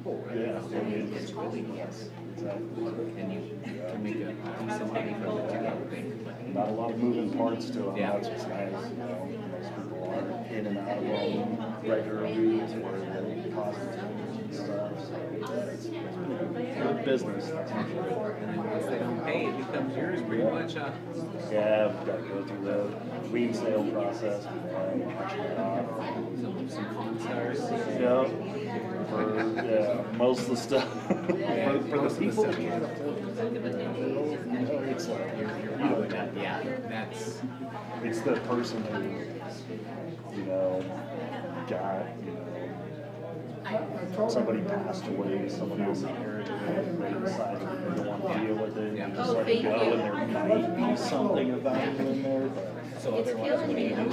simple, right? Yeah. It's really nice. Exactly. And you can make a decent money from it too, I would think. Not a lot of moving parts to them. Yeah. That's what's nice. You know, most people are in and out of them regularly to where they deposit and stuff. So it's good business. That's for sure. And then once they don't pay, it becomes yours pretty much, huh? Yeah, we've got to go through the lien sale process before I auction it off. Some pawn stars. Yeah. Yeah, most of the stuff. for the people that can't afford it, it's like, you know, Yeah, that's, it's the person who, you know, got, you know, somebody passed away, someone else inherited it, they decided they didn't want to deal with it, and just let it go, and there might be something of value in there, but so otherwise, what do you do? You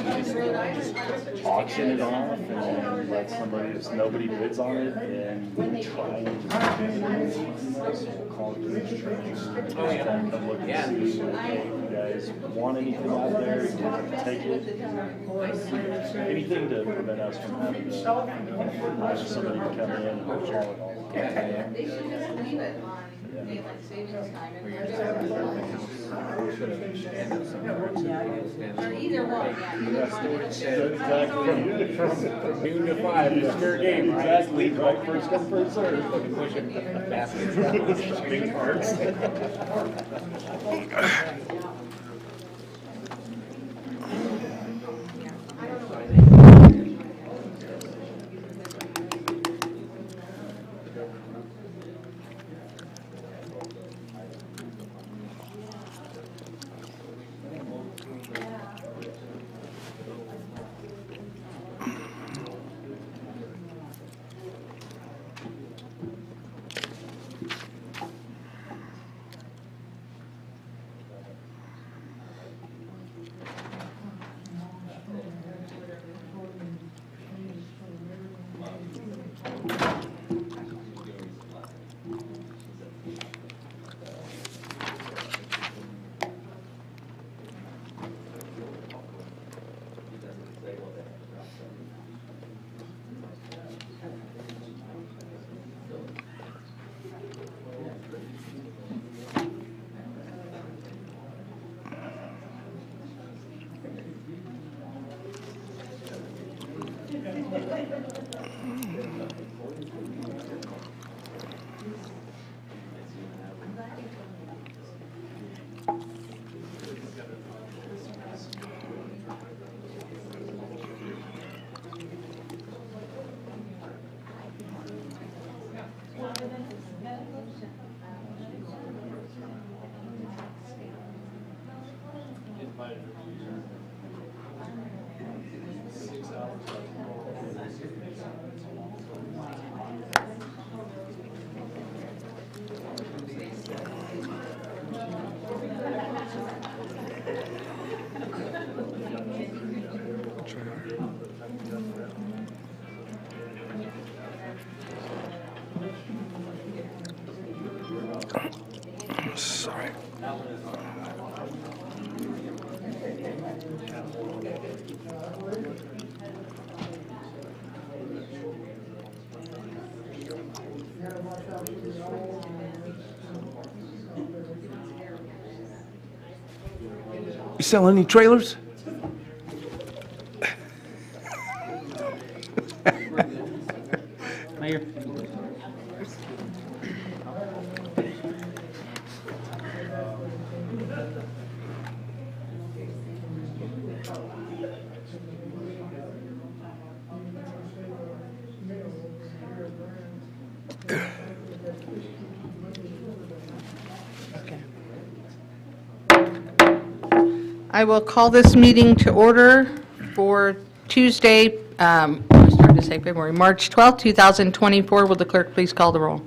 just auction it off and let somebody, if nobody bids on it, and we try and just, you know, so we'll call it the treasure. Oh, yeah. Come look Yeah. and see, like, hey, you guys want anything out there, take it. Anything to prevent us from having to, hire somebody to come in and haul it all. Yeah. They should just leave it on daylight savings time and End up somewhere too. or either one, yeah. Either one. From noon to 5, it's fair game, right? Exactly, right, first come, first served. Fucking pushing baskets. Big carts. Sorry. You sell any trailers? Mayor. I will call this meeting to order for Tuesday, I started to say February, March 12th, 2024. Will the clerk please call the roll?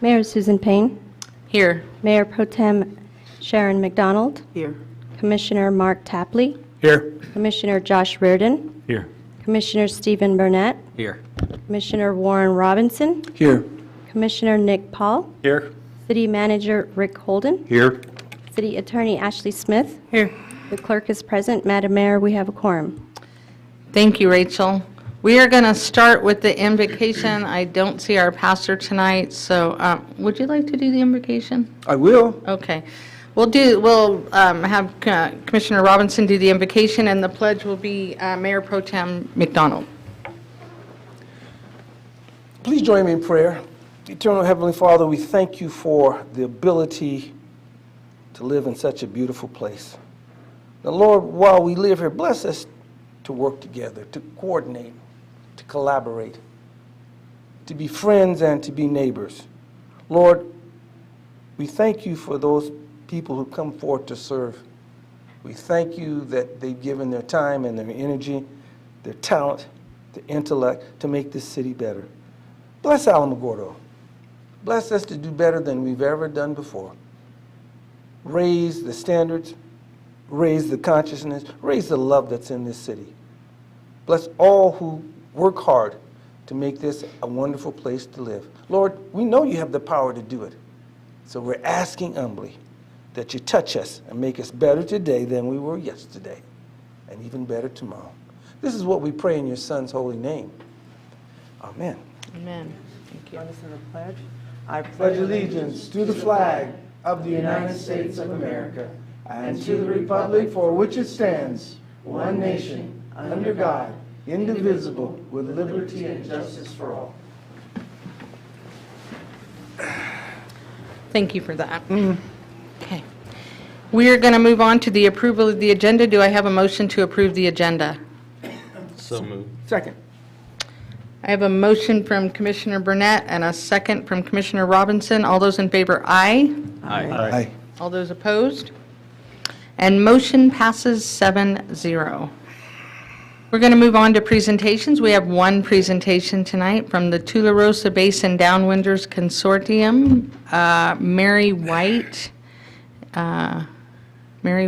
Mayor Susan Payne, Here. Mayor Pro Tem Sharon McDonald, Here. Commissioner Mark Tapley, Here. Commissioner Josh Reardon, Here. Commissioner Stephen Burnett, Here. Commissioner Warren Robinson, Here. Commissioner Nick Paul, Here. City Manager Rick Holden, Here. City Attorney Ashley Smith. Here. The clerk is present. Madam Mayor, we have a quorum. Thank you, Rachel. We are going to start with the invocation. I don't see our pastor tonight, so would you like to do the invocation? I will. Okay. We'll have Commissioner Robinson do the invocation, and the pledge will be Mayor Pro Tem McDonald. Please join me in prayer. Eternal Heavenly Father, we thank you for the ability to live in such a beautiful place. Now, Lord, while we live here, bless us to work together, to coordinate, to collaborate, to be friends and to be neighbors. Lord, we thank you for those people who come forth to serve. We thank you that they've given their time and their energy, their talent, their intellect to make this city better. Bless Alamogordo. Bless us to do better than we've ever done before. Raise the standards, raise the consciousness, raise the love that's in this city. Bless all who work hard to make this a wonderful place to live. Lord, we know you have the power to do it. So we're asking humbly that you touch us and make us better today than we were yesterday, and even better tomorrow. This is what we pray in your Son's holy name. Amen. Amen. Thank you. I pledge allegiance to the flag of the United States of America and to the republic for which it stands, one nation, under God, indivisible, with liberty and justice for all. Thank you for that. Okay. We are going to move on to the approval of the agenda. Do I have a motion to approve the agenda? So moved. Second. I have a motion from Commissioner Burnett and a second from Commissioner Robinson. All those in favor, aye. Aye. All those opposed? And motion passes 7-0. We're going to move on to presentations. We have one presentation tonight from the Tularosa Basin Downwinders Consortium. Mary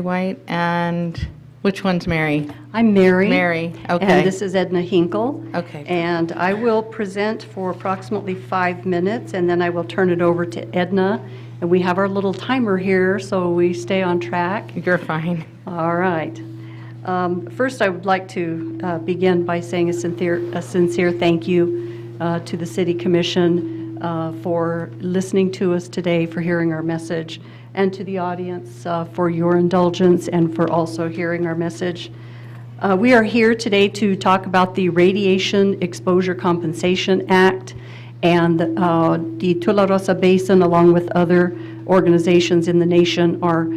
White, and which one's Mary? I'm Mary. Mary, okay. And this is Edna Hinkle. Okay. And I will present for approximately 5 minutes, and then I will turn it over to Edna. And we have our little timer here, so we stay on track. You're fine. All right. First, I would like to begin by saying a sincere thank you to the City Commission for listening to us today, for hearing our message, and to the audience for your indulgence and for also hearing our message. We are here today to talk about the Radiation Exposure Compensation Act, and the Tularosa Basin, along with other organizations in the nation, are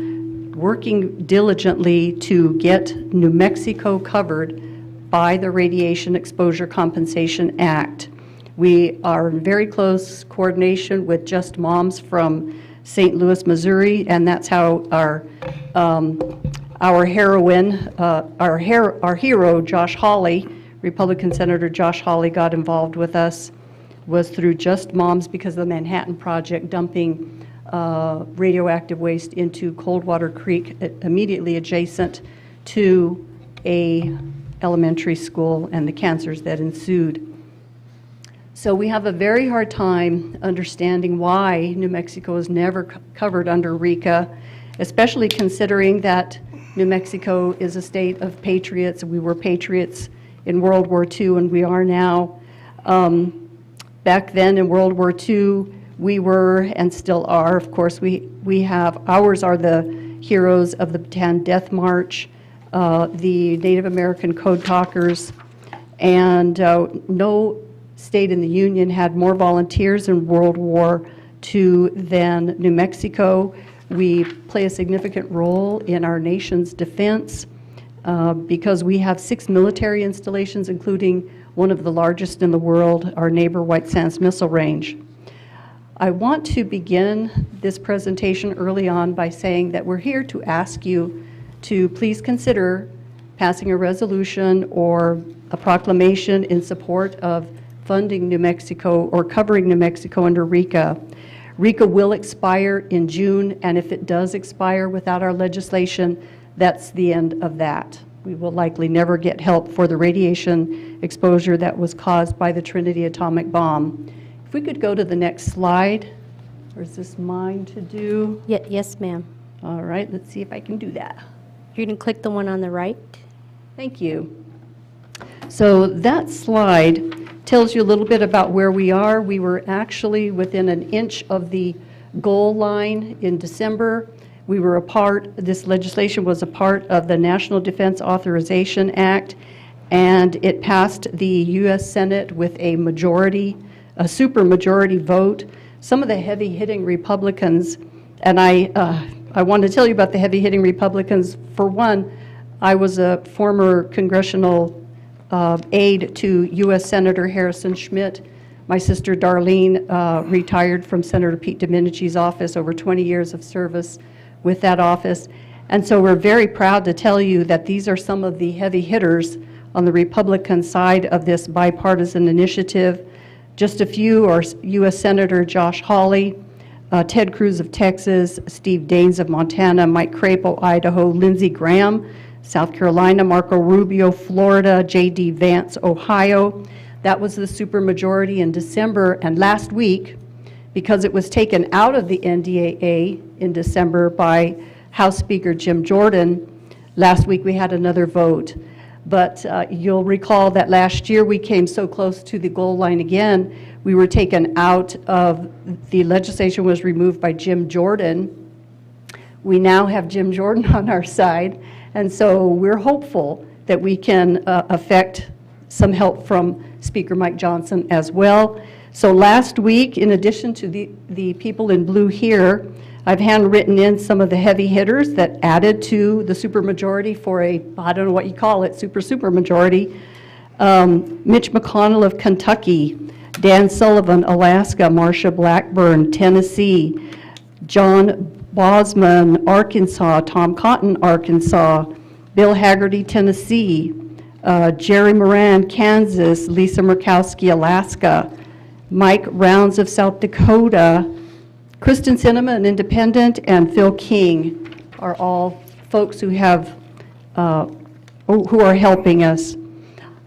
working diligently to get New Mexico covered by the Radiation Exposure Compensation Act. We are in very close coordination with Just Moms from St. Louis, Missouri, and that's how our heroine, our hero, Josh Hawley, Republican Senator Josh Hawley, got involved with us, was through Just Moms because of the Manhattan Project dumping radioactive waste into Coldwater Creek, immediately adjacent to a elementary school, and the cancers that ensued. So we have a very hard time understanding why New Mexico is never covered under RECA, especially considering that New Mexico is a state of patriots. We were patriots in World War II, and we are now. Back then in World War II, we were and still are. Of course, we have, ours are the heroes of the Bataan Death March, the Native American Code Talkers, and no state in the Union had more volunteers in World War II than New Mexico. We play a significant role in our nation's defense because we have 6 military installations, including one of the largest in the world, our neighbor White Sands Missile Range. I want to begin this presentation early on by saying that we're here to ask you to please consider passing a resolution or a proclamation in support of funding New Mexico or covering New Mexico under RECA. RECA will expire in June, and if it does expire without our legislation, that's the end of that. We will likely never get help for the radiation exposure that was caused by the Trinity atomic bomb. If we could go to the next slide, or is this mine to do? Yes, ma'am. All right, let's see if I can do that. You can click the one on the right. Thank you. So that slide tells you a little bit about where we are. We were actually within an inch of the goal line in December. This legislation was a part of the National Defense Authorization Act, and it passed the U.S. Senate with a supermajority vote. Some of the heavy-hitting Republicans, and I want to tell you about the heavy-hitting Republicans. For one, I was a former congressional aide to U.S. Senator Harrison Schmitt. My sister Darlene retired from Senator Pete Domenici's office, over 20 years of service with that office. And so we're very proud to tell you that these are some of the heavy hitters on the Republican side of this bipartisan initiative. Just a few are U.S. Senator Josh Hawley, Ted Cruz of Texas, Steve Daines of Montana, Mike Crapo, Idaho, Lindsey Graham, South Carolina, Marco Rubio, Florida, J.D. Vance, Ohio. That was the supermajority in December. And last week, because it was taken out of the NDAA in December by House Speaker Jim Jordan, last week we had another vote. But you'll recall that last year we came so close to the goal line again, we were taken out of, the legislation was removed by Jim Jordan. We now have Jim Jordan on our side, and so we're hopeful that we can affect some help from Speaker Mike Johnson as well. So last week, in addition to the people in blue here, I've handwritten in some of the heavy hitters that added to the supermajority for I don't know what you call it, supermajority. Mitch McConnell of Kentucky, Dan Sullivan, Alaska, Marsha Blackburn, Tennessee, John Bosman, Arkansas, Tom Cotton, Arkansas, Bill Hagerty, Tennessee, Jerry Moran, Kansas, Lisa Murkowski, Alaska, Mike Rounds of South Dakota, Kristen Sinema, an independent, and Phil King are all folks who have, who are helping us.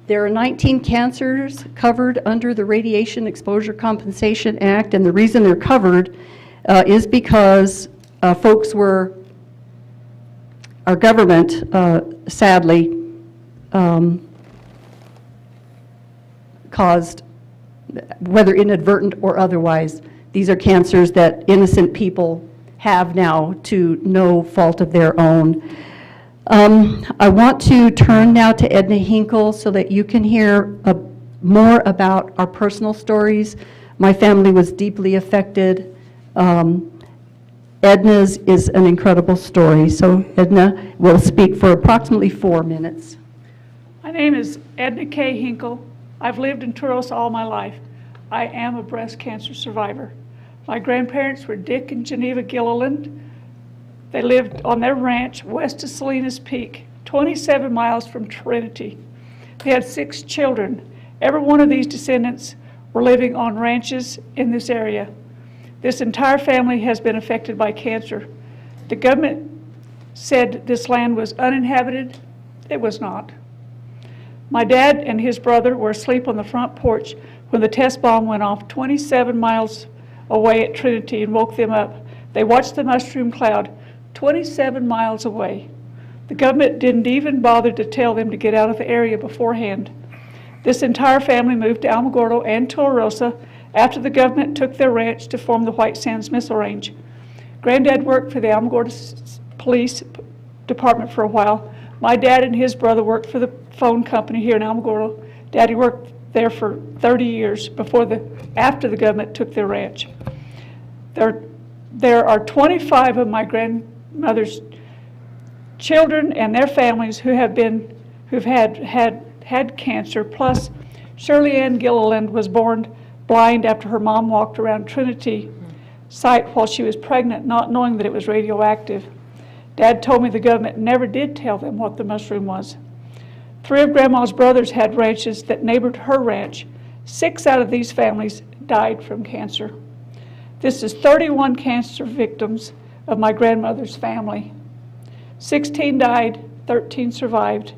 There are 19 cancers covered under the Radiation Exposure Compensation Act, and the reason they're covered is because our government, sadly, caused, whether inadvertent or otherwise, these are cancers that innocent people have now to no fault of their own. I want to turn now to Edna Hinkle so that you can hear more about our personal stories. My family was deeply affected. Edna's is an incredible story. So Edna will speak for approximately 4 minutes. My name is Edna K. Hinkle. I've lived in Tularosa all my life. I am a breast cancer survivor. My grandparents were Dick and Geneva Gilliland. They lived on their ranch west of Salinas Peak, 27 miles from Trinity. They had 6 children. Every one of these descendants were living on ranches in this area. This entire family has been affected by cancer. The government said this land was uninhabited. It was not. My dad and his brother were asleep on the front porch when the test bomb went off 27 miles away at Trinity and woke them up. They watched the mushroom cloud 27 miles away. The government didn't even bother to tell them to get out of the area beforehand. This entire family moved to Alamogordo and Tularosa after the government took their ranch to form the White Sands Missile Range. Granddad worked for the Alamogordo Police Department for a while. My dad and his brother worked for the phone company here in Alamogordo. Daddy worked there for 30 years after the government took their ranch. There are 25 of my grandmother's children and their families who've had cancer. Plus, Shirley Ann Gilliland was born blind after her mom walked around Trinity site while she was pregnant, not knowing that it was radioactive. Dad told me the government never did tell them what the mushroom was. 3 of Grandma's brothers had ranches that neighbored her ranch. 6 out of these families died from cancer. This is 31 cancer victims of my grandmother's family. 16 died, 13 survived.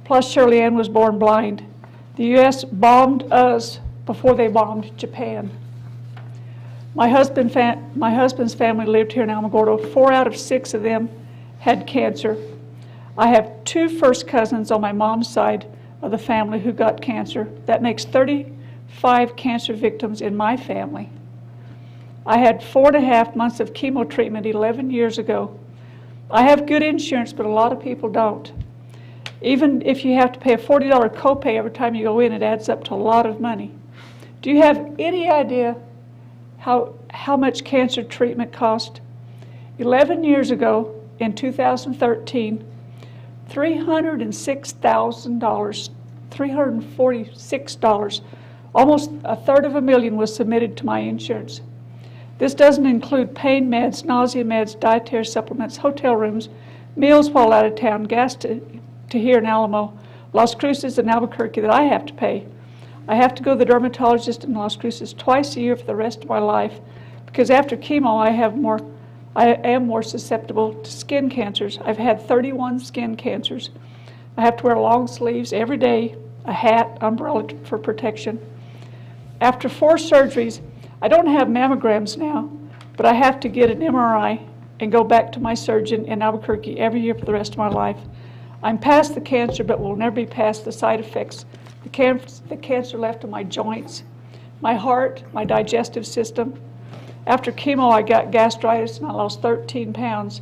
Plus Shirley Ann was born blind. The U.S. bombed us before they bombed Japan. My husband's family lived here in Alamogordo. 4 out of 6 of them had cancer. I have 2 first cousins on my mom's side of the family who got cancer. That makes 35 cancer victims in my family. I had 4.5 months of chemo treatment 11 years ago. I have good insurance, but a lot of people don't. Even if you have to pay a $40 copay every time you go in, it adds up to a lot of money. Do you have any idea how much cancer treatment cost? 11 years ago, in 2013, $306,000, $346, almost $250,000 was submitted to my insurance. This doesn't include pain meds, nausea meds, dietary supplements, hotel rooms, meals while out of town, gas to here in Alamo, Las Cruces and Albuquerque that I have to pay. I have to go to the dermatologist in Las Cruces twice a year for the rest of my life because after chemo I am more susceptible to skin cancers. I've had 31 skin cancers. I have to wear long sleeves every day, a hat, umbrella for protection. After 4 surgeries, I don't have mammograms now, but I have to get an MRI and go back to my surgeon in Albuquerque every year for the rest of my life. I'm past the cancer, but will never be past the side effects. The cancer left in my joints, my heart, my digestive system. After chemo, I got gastritis and I lost 13 pounds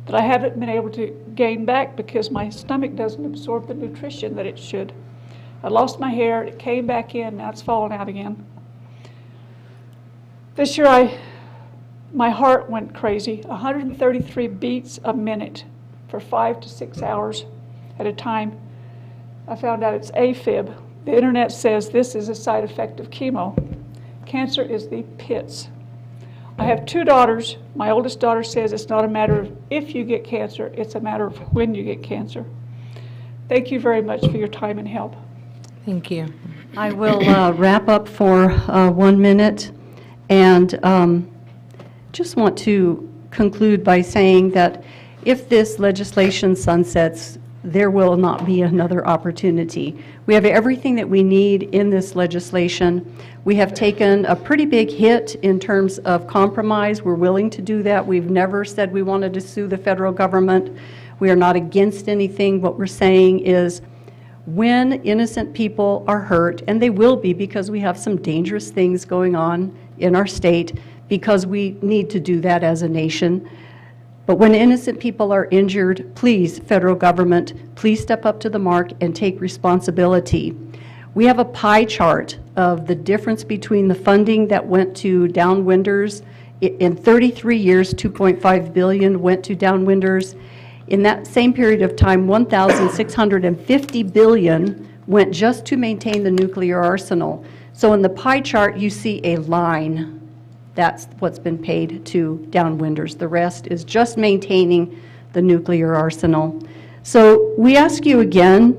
that I haven't been able to gain back because my stomach doesn't absorb the nutrition that it should. I lost my hair, it came back in, now it's falling out again. This year, my heart went crazy, 133 beats a minute for 5 to 6 hours at a time. I found out it's AFib. The internet says this is a side effect of chemo. Cancer is the pits. I have 2 daughters. My oldest daughter says it's not a matter of if you get cancer, it's a matter of when you get cancer. Thank you very much for your time and help. Thank you. I will wrap up for 1 minute, and just want to conclude by saying that if this legislation sunsets, there will not be another opportunity. We have everything that we need in this legislation. We have taken a pretty big hit in terms of compromise. We're willing to do that. We've never said we wanted to sue the federal government. We are not against anything. What we're saying is when innocent people are hurt, and they will be because we have some dangerous things going on in our state, because we need to do that as a nation. But when innocent people are injured, please, federal government, please step up to the mark and take responsibility. We have a pie chart of the difference between the funding that went to downwinders. In 33 years, $2.5 billion went to downwinders. In that same period of time, $1,650 billion went just to maintain the nuclear arsenal. So in the pie chart, you see a line. That's what's been paid to downwinders. The rest is just maintaining the nuclear arsenal. So we ask you again,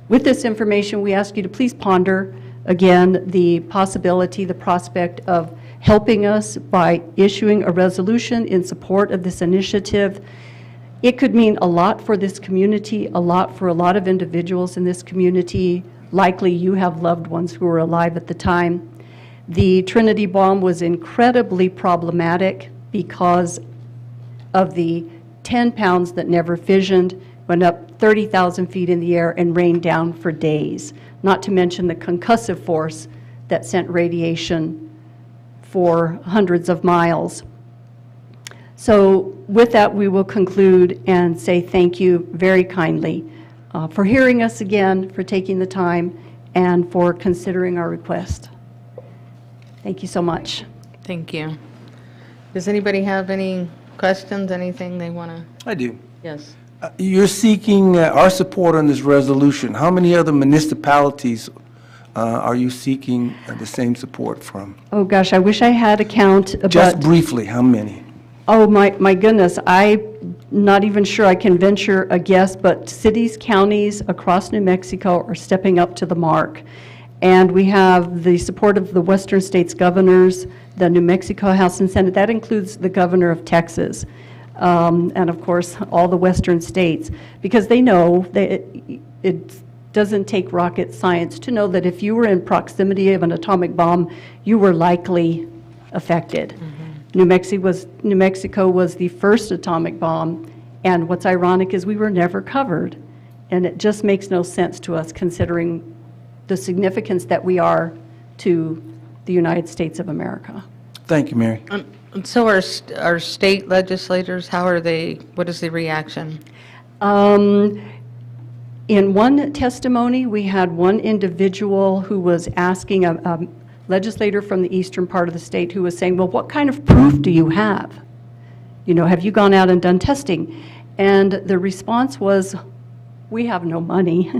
with this information, we ask you to please ponder again the possibility, the prospect of helping us by issuing a resolution in support of this initiative. It could mean a lot for this community, a lot for a lot of individuals in this community. Likely you have loved ones who were alive at the time. The Trinity bomb was incredibly problematic because of the 10 pounds that never fissioned, went up 30,000 feet in the air and rained down for days, not to mention the concussive force that sent radiation for hundreds of miles. So with that, we will conclude and say thank you very kindly for hearing us again, for taking the time, and for considering our request. Thank you so much. Thank you. Does anybody have any questions, anything they want to? I do. Yes. You're seeking our support on this resolution. How many other municipalities are you seeking the same support from? Oh, gosh, I wish I had a count, Just but, briefly, how many? oh, my goodness, I'm not even sure I can venture a guess, but cities, counties across New Mexico are stepping up to the mark. And we have the support of the Western States governors, the New Mexico House and Senate. That includes the governor of Texas, and of course, all the Western states, because they know that it doesn't take rocket science to know that if you were in proximity of an atomic bomb, you were likely affected. New Mexico was the first atomic bomb, And what's ironic is we were never covered. And it just makes no sense to us considering the significance that we are to the United States of America. Thank you, Mary. So our state legislators, how are they, what is the reaction? In one testimony, we had one individual who was asking a legislator from the eastern part of the state who was saying, well, what kind of proof do you have? You know, have you gone out and done testing? And the response was, we have no money.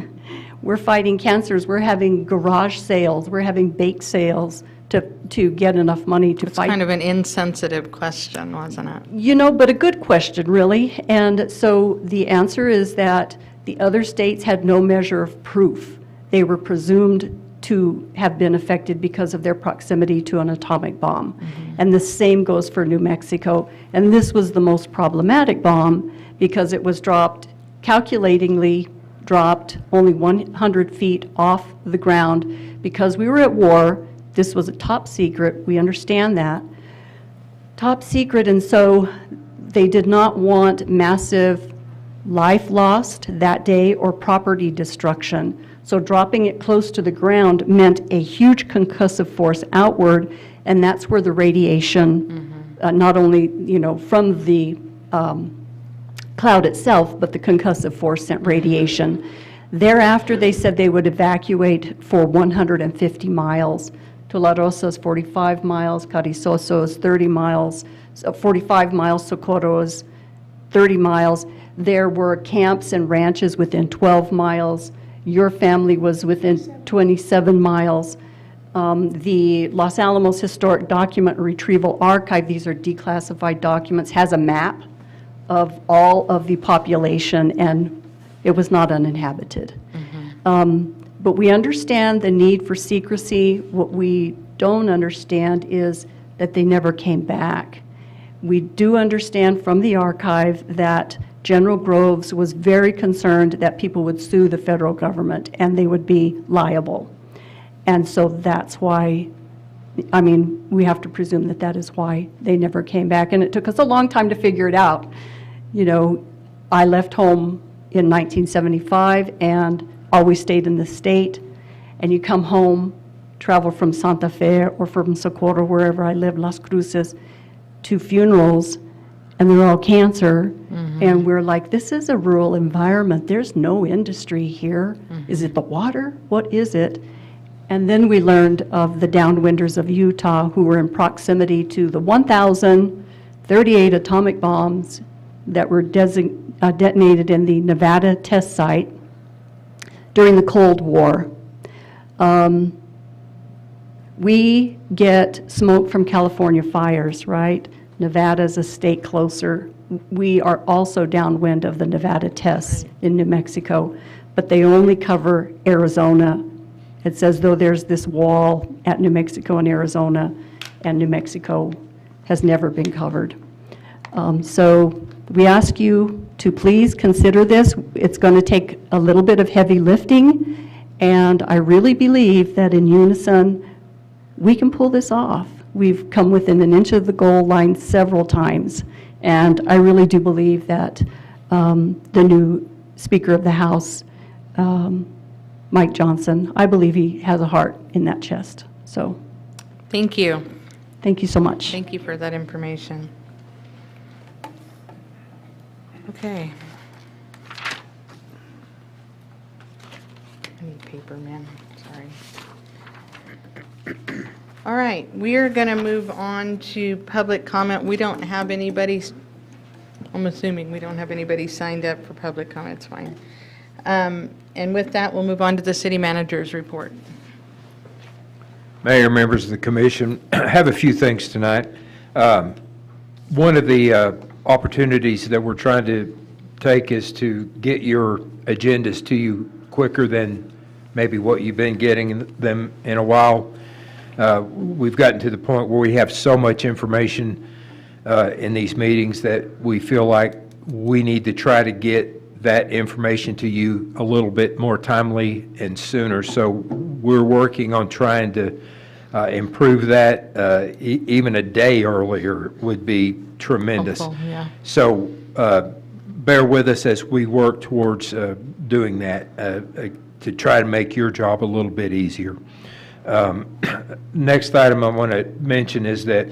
We're fighting cancers. We're having garage sales. We're having bake sales to get enough money to It's fight. kind of an insensitive question, wasn't it? You know, but a good question, really. And so the answer is that the other states had no measure of proof. They were presumed to have been affected because of their proximity to an atomic bomb. And the same goes for New Mexico. And this was the most problematic bomb because it was calculatingly dropped only 100 feet off the ground. Because we were at war, this was a top secret, we understand that. Top secret, and so they did not want massive life lost that day or property destruction. So dropping it close to the ground meant a huge concussive force outward, and that's where the radiation, not only, you know, from the cloud itself, but the concussive force sent radiation. Thereafter, they said they would evacuate for 150 miles. Tularosa is 45 miles, Carizoso is 30 miles, 45 miles, Socorro is 30 miles. There were camps and ranches within 12 miles. Your family was within 27 miles. The Los Alamos Historic Document Retrieval Archive, these are declassified documents, has a map of all of the population, and it was not uninhabited. But we understand the need for secrecy. What we don't understand is that they never came back. We do understand from the archive that General Groves was very concerned that people would sue the federal government and they would be liable. And so that's why, I mean, we have to presume that that is why they never came back. And it took us a long time to figure it out. You know, I left home in 1975 and always stayed in the state. And you come home, travel from Santa Fe or from Socorro, wherever I live, Las Cruces, to funerals, and they're all cancer. And we're like, this is a rural environment. There's no industry here. Is it the water? What is it? And then we learned of the downwinders of Utah who were in proximity to the 1,038 atomic bombs that were detonated in the Nevada test site during the Cold War. We get smoke from California fires, right? Nevada's a state closer. We are also downwind of the Nevada tests in New Mexico, but they only cover Arizona. It's as though there's this wall at New Mexico and Arizona, and New Mexico has never been covered. So we ask you to please consider this. It's going to take a little bit of heavy lifting, and I really believe that in unison, we can pull this off. We've come within an inch of the goal line several times, and I really do believe that the new Speaker of the House, Mike Johnson, I believe he has a heart in that chest. So Thank you. thank you so much. Thank you for that information. Okay. I need paper, man, sorry. All right, we are going to move on to public comment. We don't have anybody, I'm assuming we don't have anybody signed up for public comment, it's fine. And with that, we'll move on to the city manager's report. Mayor, members of the commission, I have a few things tonight. One of the opportunities that we're trying to take is to get your agendas to you quicker than maybe what you've been getting them in a while. We've gotten to the point where we have so much information in these meetings that we feel like we need to try to get that information to you a little bit more timely and sooner. So we're working on trying to improve that. Even a day earlier would be tremendous. Helpful, yeah. So bear with us as we work towards doing that to try to make your job a little bit easier. Next item I want to mention is that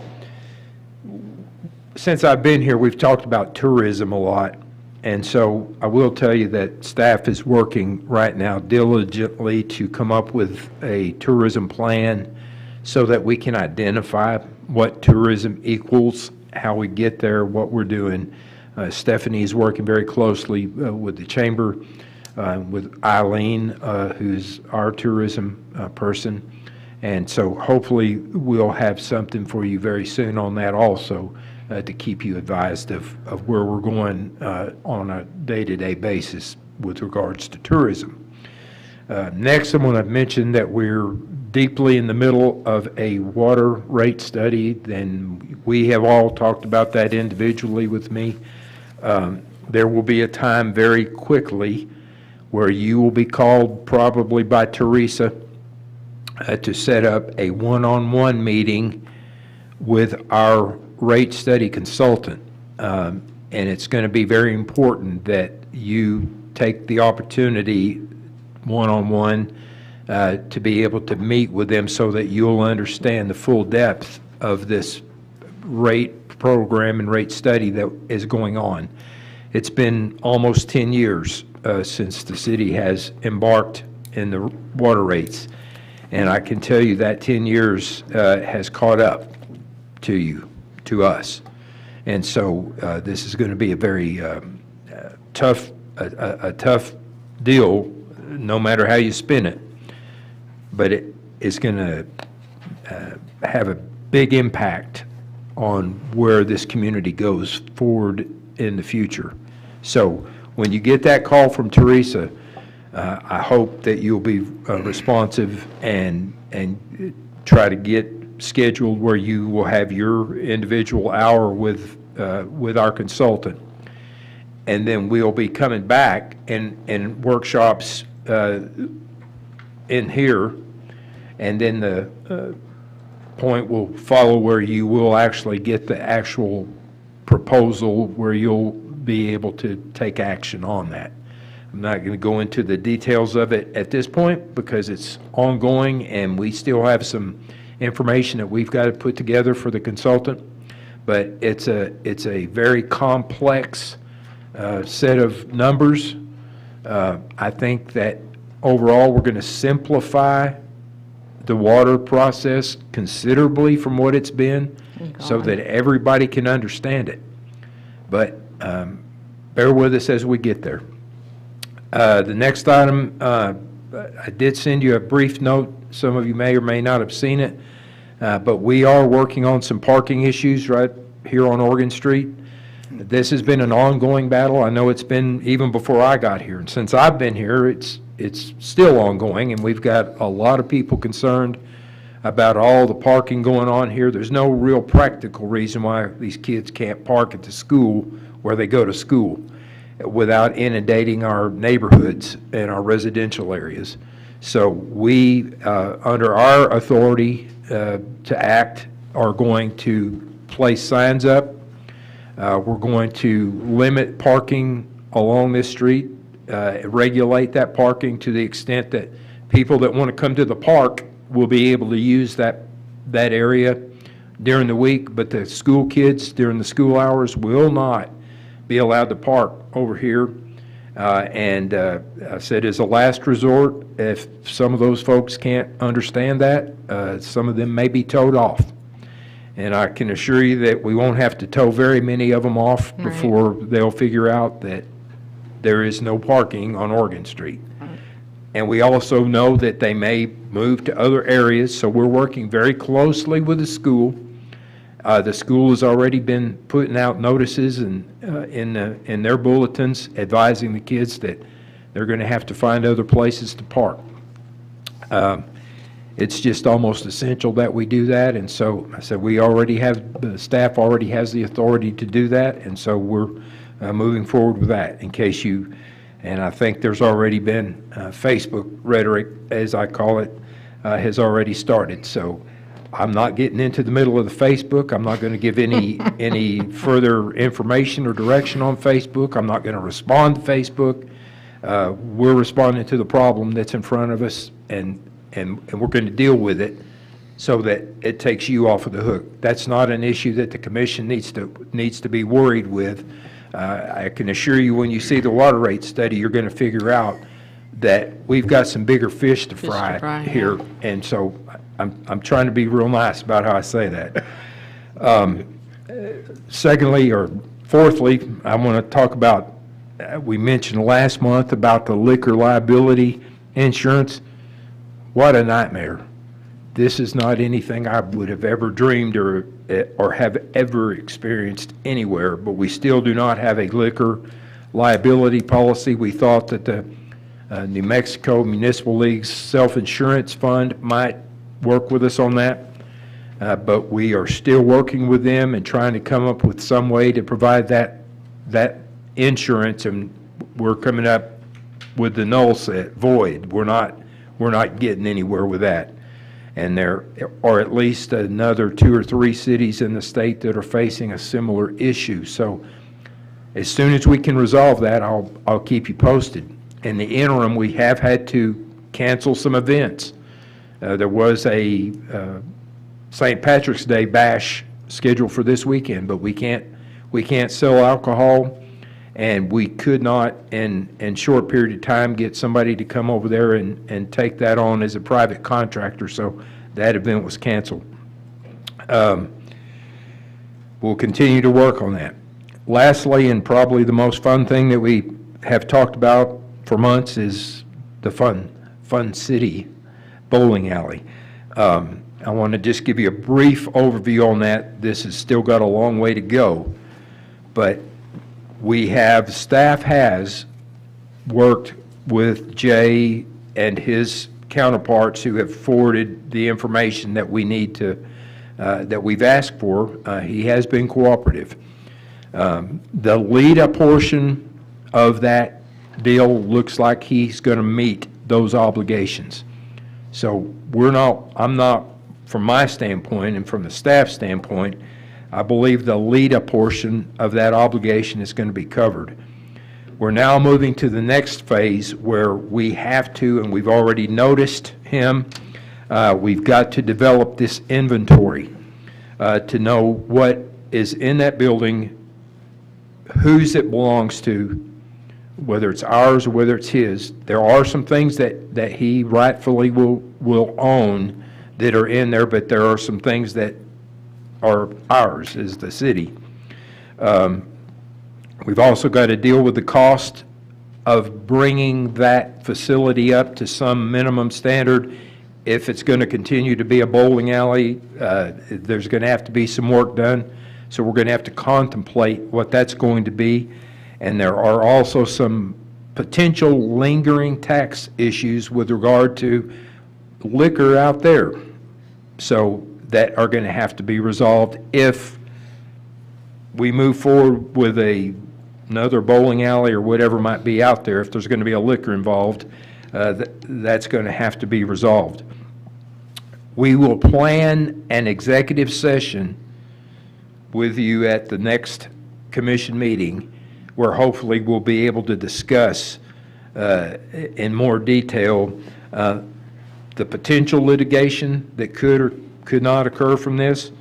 since I've been here, we've talked about tourism a lot. And so I will tell you that staff is working right now diligently to come up with a tourism plan so that we can identify what tourism equals, how we get there, what we're doing. Stephanie is working very closely with the chamber, with Eileen, who's our tourism person. And so hopefully we'll have something for you very soon on that also, to keep you advised of where we're going on a day-to-day basis with regards to tourism. Next, I want to mention that we're deeply in the middle of a water rate study, and we have all talked about that individually with me. There will be a time very quickly where you will be called probably by Teresa to set up a one-on-one meeting with our rate study consultant. And it's going to be very important that you take the opportunity one-on-one to be able to meet with them so that you'll understand the full depth of this rate program and rate study that is going on. It's been almost 10 years since the city has embarked in the water rates. And I can tell you that 10 years has caught up to you, to us. And so this is going to be a very tough deal, no matter how you spin it. But it is going to have a big impact on where this community goes forward in the future. So when you get that call from Teresa, I hope that you'll be responsive and try to get scheduled where you will have your individual hour with our consultant. And then we'll be coming back in workshops in here, and then the point will follow where you will actually get the actual proposal where you'll be able to take action on that. I'm not going to go into the details of it at this point because it's ongoing and we still have some information that we've got to put together for the consultant. But it's a very complex set of numbers. I think that overall we're going to simplify the water process considerably from what it's been so that everybody can understand it. But bear with us as we get there. The next item, I did send you a brief note. Some of you may or may not have seen it, but we are working on some parking issues right here on Oregon Street. This has been an ongoing battle. I know it's been even before I got here, and since I've been here, it's still ongoing, and we've got a lot of people concerned about all the parking going on here. There's no real practical reason why these kids can't park at the school where they go to school without inundating our neighborhoods and our residential areas. So we, under our authority to act, are going to place signs up. We're going to limit parking along this street, regulate that parking to the extent that people that want to come to the park will be able to use that area during the week, but the school kids during the school hours will not be allowed to park over here. I said as a last resort, if some of those folks can't understand that, some of them may be towed off. And I can assure you that we won't have to tow very many of them off before they'll figure out that there is no parking on Oregon Street. And we also know that they may move to other areas, so we're working very closely with the school. The school has already been putting out notices and in their bulletins advising the kids that they're going to have to find other places to park. It's just almost essential that we do that, and so I said we already have, the staff already has the authority to do that, and so we're moving forward with that in case you, and I think there's already been Facebook rhetoric, as I call it, has already started. So I'm not getting into the middle of the Facebook. I'm not going to give any further information or direction on Facebook. I'm not going to respond to Facebook. We're responding to the problem that's in front of us, and we're going to deal with it so that it takes you off of the hook. That's not an issue that the commission needs to be worried with. I can assure you, when you see the water rate study, you're going to figure out that we've got some bigger fish to fry here. And so I'm trying to be real nice about how I say that. Secondly, or fourthly, I want to talk about, we mentioned last month about the liquor liability insurance. What a nightmare. This is not anything I would have ever dreamed or have ever experienced anywhere, but we still do not have a liquor liability policy. We thought that the New Mexico Municipal League's self-insurance fund might work with us on that, but we are still working with them and trying to come up with some way to provide that insurance, and we're coming up with the null set, void. We're not getting anywhere with that. And there are at least another 2 or 3 cities in the state that are facing a similar issue. So as soon as we can resolve that, I'll keep you posted. In the interim, we have had to cancel some events. There was a St. Patrick's Day bash scheduled for this weekend, but we can't sell alcohol, and we could not, in short period of time, get somebody to come over there and take that on as a private contractor, so that event was canceled. We'll continue to work on that. Lastly, and probably the most fun thing that we have talked about for months, is the Fun City bowling alley. I want to just give you a brief overview on that. This has still got a long way to go, but staff has worked with Jay and his counterparts who have forwarded the information that we need to, that we've asked for. He has been cooperative. The LEDA portion of that deal looks like he's going to meet those obligations. So I'm not, from my standpoint and from the staff standpoint, I believe the LEDA portion of that obligation is going to be covered. We're now moving to the next phase where we have to, and we've already noticed him, we've got to develop this inventory to know what is in that building, whose it belongs to, whether it's ours or whether it's his. There are some things that he rightfully will own that are in there, but there are some things that are ours as the city. We've also got to deal with the cost of bringing that facility up to some minimum standard. If it's going to continue to be a bowling alley, there's going to have to be some work done. So we're going to have to contemplate what that's going to be. And there are also some potential lingering tax issues with regard to liquor out there, so that are going to have to be resolved if we move forward with another bowling alley or whatever might be out there. If there's going to be a liquor involved, that's going to have to be resolved. We will plan an executive session with you at the next commission meeting, where hopefully we'll be able to discuss in more detail the potential litigation that could or could not occur from this,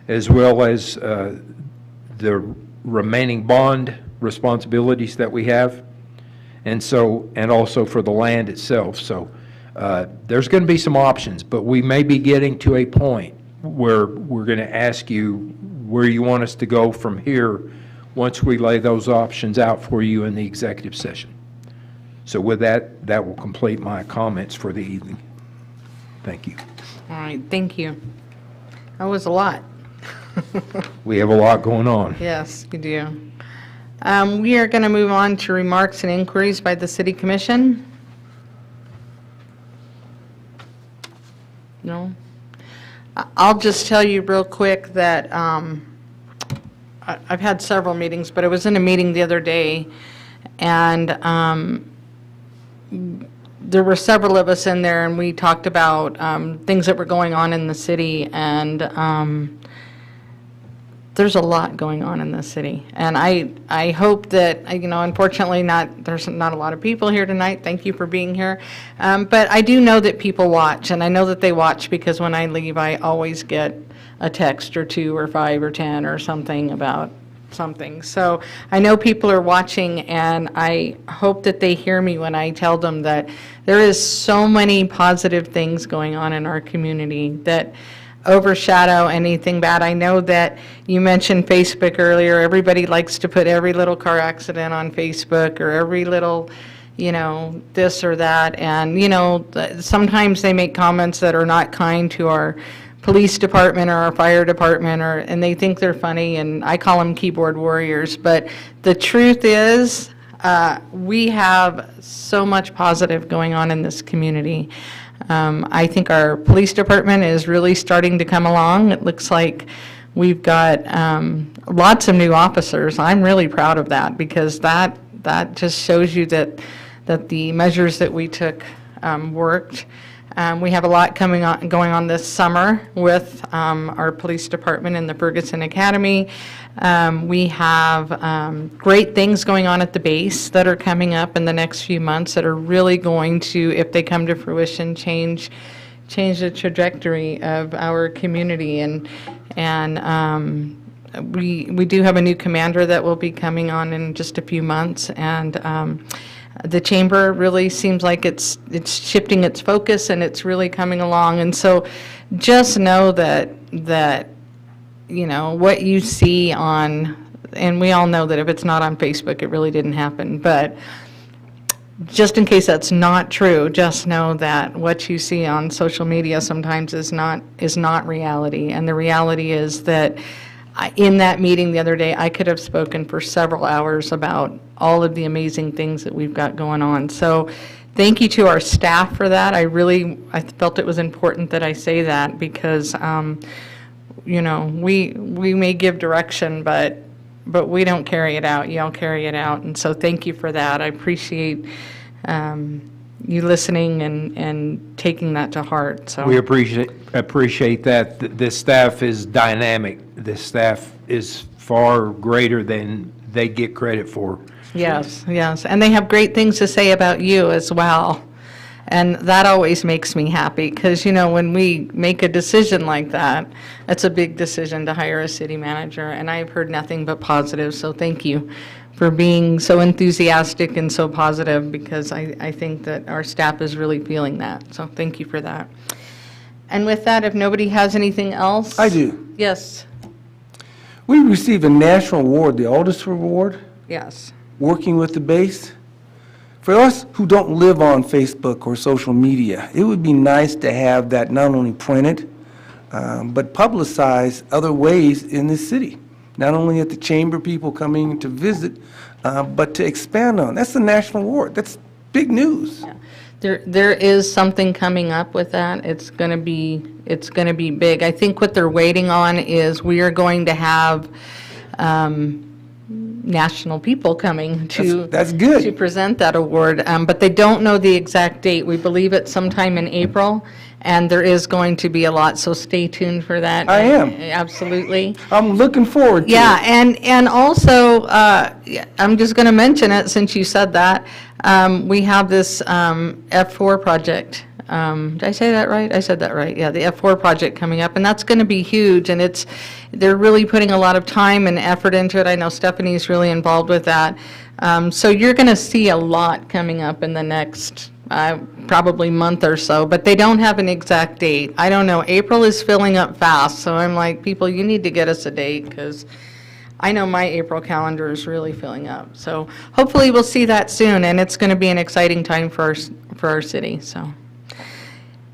as well as the remaining bond responsibilities that we have, and also for the land itself. So there's going to be some options, but we may be getting to a point where we're going to ask you where you want us to go from here once we lay those options out for you in the executive session. So with that, that will complete my comments for the evening. Thank you. All right, thank you. That was a lot. We have a lot going on. Yes, you do. We are going to move on to remarks and inquiries by the City Commission. No? I'll just tell you real quick that I've had several meetings, but I was in a meeting the other day, and there were several of us in there, and we talked about things that were going on in the city, and there's a lot going on in this city. And I hope that, unfortunately there's not a lot of people here tonight. Thank you for being here. But I do know that people watch, and I know that they watch because when I leave, I always get a text or 2 or 5 or 10 or something about something. So I know people are watching, and I hope that they hear me when I tell them that there is so many positive things going on in our community that overshadow anything bad. I know that you mentioned Facebook earlier. Everybody likes to put every little car accident on Facebook or every little, this or that. And, sometimes they make comments that are not kind to our police department or our fire department, and they think they're funny, and I call them keyboard warriors. But the truth is, we have so much positive going on in this community. I think our police department is really starting to come along. It looks like we've got lots of new officers. I'm really proud of that because that just shows you that the measures that we took worked. We have a lot going on this summer with our police department and the Ferguson Academy. We have great things going on at the base that are coming up in the next few months that are really going to, if they come to fruition, change the trajectory of our community. And we do have a new commander that will be coming on in just a few months, and the chamber really seems like it's shifting its focus, and it's really coming along. And so just know that what you see on, and we all know that if it's not on Facebook, it really didn't happen. But just in case that's not true, just know that what you see on social media sometimes is not reality. And the reality is that in that meeting the other day, I could have spoken for several hours about all of the amazing things that we've got going on. So thank you to our staff for that. I felt it was important that I say that because, we may give direction, but we don't carry it out. Y'all carry it out. And so thank you for that. I appreciate you listening and taking that to heart. So We appreciate that. This staff is dynamic. This staff is far greater than they get credit for. Yes, and they have great things to say about you as well. And that always makes me happy because, when we make a decision like that, it's a big decision to hire a city manager, and I've heard nothing but positive, so thank you for being so enthusiastic and so positive because I think that our staff is really feeling that, so thank you for that. And with that, if nobody has anything else? I do. Yes, We received a national award, the Aldous Award, yes. working with the base. For us who don't live on Facebook or social media, it would be nice to have that not only printed, but publicized other ways in this city. Not only at the chamber, people coming to visit, but to expand on. That's the national award. That's big news. There is something coming up with that. It's going to be big. I think what they're waiting on is we are going to have national people coming to That's good. to present that award, but they don't know the exact date. We believe it's sometime in April, and there is going to be a lot. So stay tuned for that. I am. Absolutely. I'm looking forward to it. Yeah, and also, I'm just going to mention it since you said that. We have this F4 project. Did I say that right? I said that right. Yeah, the F4 project coming up, and that's going to be huge, and they're really putting a lot of time and effort into it. I know Stephanie's really involved with that. So you're going to see a lot coming up in the next probably month or so, but they don't have an exact date. I don't know. April is filling up fast, so I'm like, people, you need to get us a date because I know my April calendar is really filling up. So hopefully we'll see that soon, and it's going to be an exciting time for our city. So,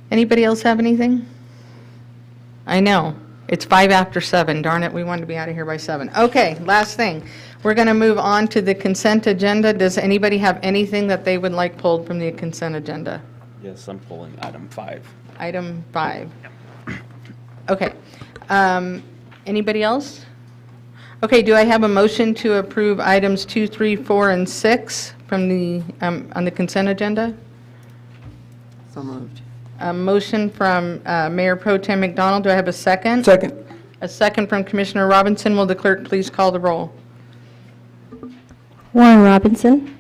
anybody else have anything? I know. It's 5 after 7. Darn it, we wanted to be out of here by 7. Okay, last thing. We're going to move on to the consent agenda. Does anybody have anything that they would like pulled from the consent agenda? Yes, I'm pulling item 5. Item 5. Okay. Anybody else? Okay, do I have a motion to approve items 2, 3, 4, and 6 from the, on the consent agenda? So moved. A motion from Mayor Pro Tem McDonald. Do I have a second? Second. A second from Commissioner Robinson. Will the clerk please call the roll? Warren Robinson,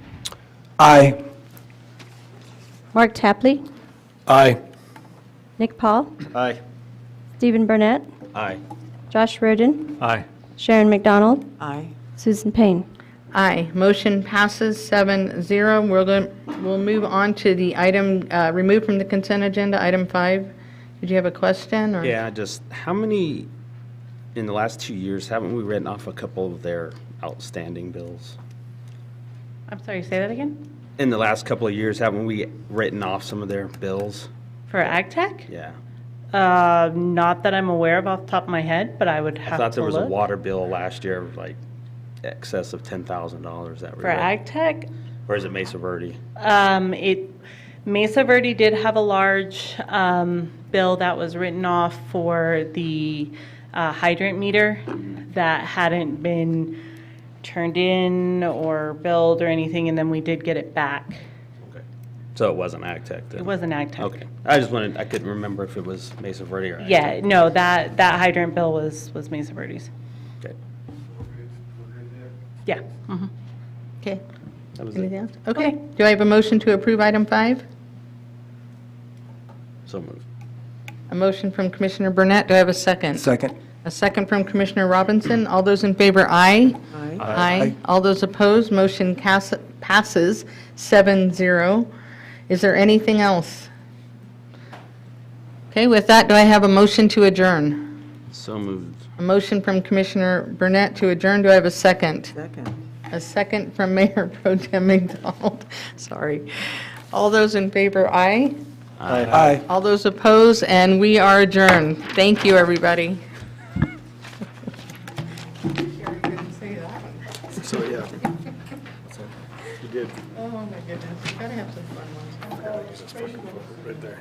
Aye. Mark Tapley, Aye. Nick Paul, Aye. Stephen Burnett, Aye. Josh Roden, Aye. Sharon McDonald, Aye. Susan Payne. Aye. Motion passes 7-0. We'll move on to the item removed from the consent agenda, item 5. Did you have a question? Or? Yeah, just how many, in the last 2 years, haven't we written off a couple of their outstanding bills? I'm sorry, say that again? In the last couple of years, haven't we written off some of their bills? For AgTech? Yeah. Not that I'm aware of off the top of my head, but I would I have to thought there was a look. water bill last year of like excess of $10,000 that we For wrote. AgTech? Or is it Mesa Verde? Mesa Verde did have a large bill that was written off for the hydrant meter that hadn't been turned in or billed or anything, and then we did get it back. Okay. So it wasn't Agtech then? It wasn't AgTech. Okay. I just wanted, I couldn't remember if it was Mesa Verde or Agtech. Yeah, no, that hydrant bill was Mesa Verde's. Okay. Yeah. mhm. Okay. That was Anything it. else? Okay. Do I have a motion to approve item 5? So moved. A motion from Commissioner Burnett. Do I have a second? Second. A second from Commissioner Robinson. All those in favor, aye. Aye. Aye. All those opposed, motion passes 7-0. Is there anything else? Okay, with that, do I have a motion to adjourn? So moved. A motion from Commissioner Burnett to adjourn. Do I have a second? Second. A second from Mayor Pro Tem McDonald. Sorry. All those in favor, aye. Aye. All those opposed, and we are adjourned. Thank you, everybody. So, yeah. You did. Oh, my goodness. You gotta have some fun ones. Right there.